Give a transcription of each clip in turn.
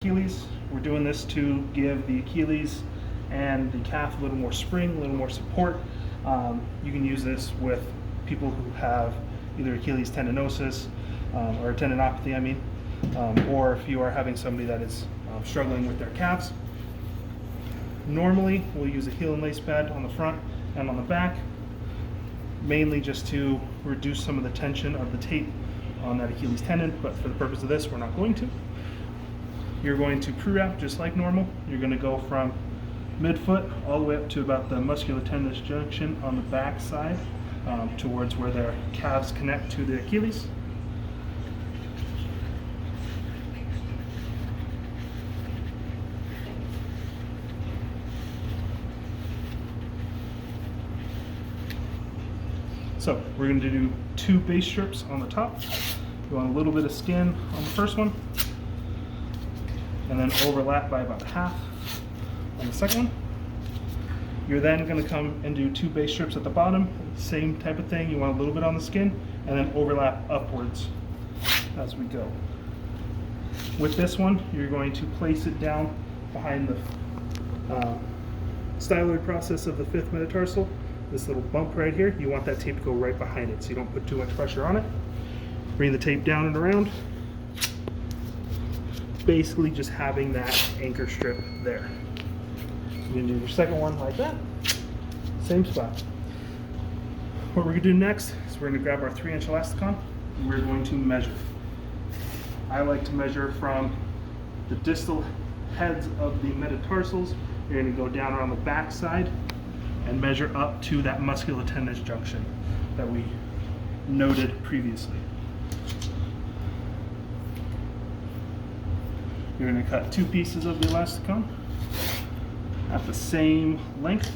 Achilles. We're doing this to give the Achilles and the calf a little more spring, a little more support. You can use this with people who have either Achilles tendinosis or tendinopathy, or if you are having somebody that is struggling with their calves. Normally, we'll use a heel and lace pad on the front and on the back, mainly just to reduce some of the tension of the tape on that Achilles tendon, but for the purpose of this, we're not going to. You're going to pre-wrap just like normal. You're going to go from mid-foot all the way up to about the musculotendinous junction on the back side, towards where their calves connect to the Achilles. So we're going to do 2 base strips on the top. You want a little bit of skin on the first one, and then overlap by about half on the second one. You're then going to come and do 2 base strips at the bottom. Same type of thing. You want a little bit on the skin, and then overlap upwards as we go. With this one, you're going to place it down behind the styloid process of the 5th metatarsal. This little bump right here, you want that tape to go right behind it so you don't put too much pressure on it. Bring the tape down and around. Basically just having that anchor strip there. You're going to do your second one like that, same spot. What we're going to do next is we're going to grab our 3-inch elasticon and we're going to measure. I like to measure from the distal heads of the metatarsals. You're going to go down around the back side and measure up to that musculotendinous junction that we noted previously. You're going to cut 2 pieces of the elasticon at the same length,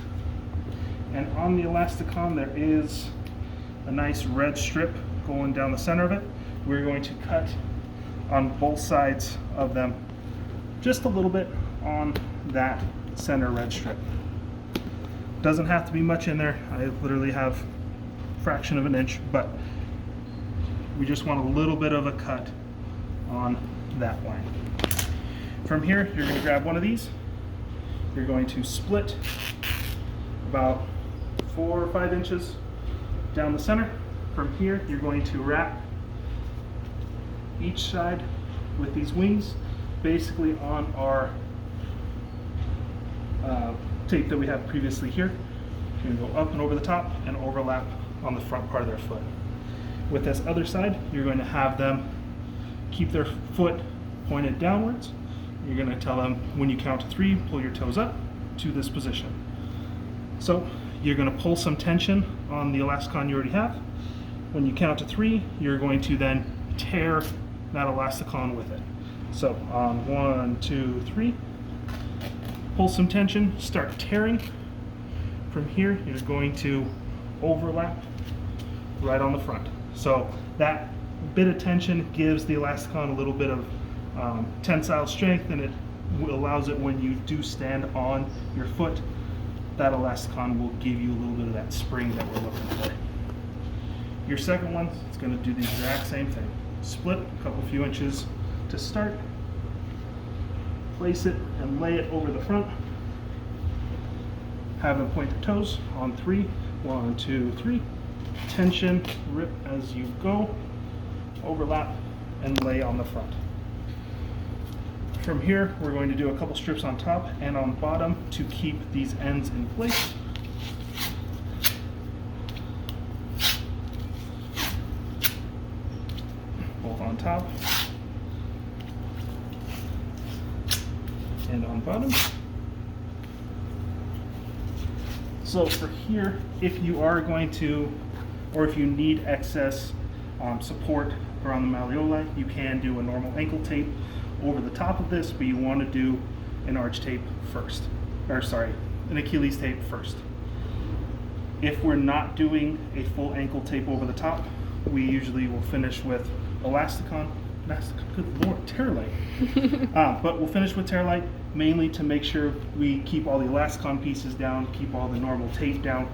and on the elasticon there is a nice red strip going down the center of it. We're going to cut on both sides of them just a little bit on that center red strip. Doesn't have to be much in there. I literally have a fraction of an inch, but we just want a little bit of a cut on that line. From here, you're going to grab one of these. You're going to split about 4 or 5 inches down the center. From here, you're going to wrap each side with these wings, basically on our tape that we have previously here. You're going to go up and over the top and overlap on the front part of their foot. With this other side, you're going to have them keep their foot pointed downwards. You're going to tell them when you count to 3, pull your toes up to this position. So you're going to pull some tension on the elasticon you already have. When you count to 3, you're going to then tear that elasticon with it. So on 1, 2, 3, pull some tension, start tearing. From here, you're going to overlap right on the front. So that bit of tension gives the elasticon a little bit of tensile strength, and it allows it when you do stand on your foot, that elasticon will give you a little bit of that spring that we're looking for. Your second one is going to do the exact same thing. Split a couple few inches to start. Place it and lay it over the front. Have them point their toes on 3. 1, 2, 3. Tension, rip as you go. Overlap and lay on the front. From here, we're going to do a couple strips on top and on bottom to keep these ends in place. Both on top and on bottom. So for here, if you are going to, or if you need excess support around the malleoli, you can do a normal ankle tape over the top of this, but you want to do an arch tape first, an Achilles tape first. If we're not doing a full ankle tape over the top, we usually will finish with elasticon. Good Lord, Terralite. But we'll finish with Terralite mainly to make sure we keep all the elasticon pieces down, keep all the normal tape down,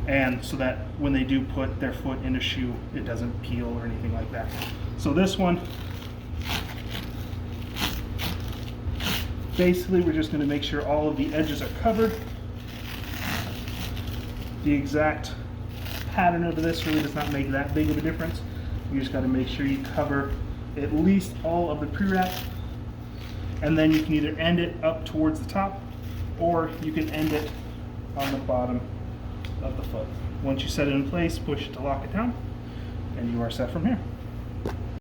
and so that when they do put their foot in a shoe, it doesn't peel or anything like that. So this one, Basically, we're just going to make sure all of the edges are covered. The exact pattern of this really does not make that big of a difference. You just got to make sure you cover at least all of the pre-wrap, and then you can either end it up towards the top or you can end it on the bottom of the foot. Once you set it in place, push it to lock it down, and you are set from here.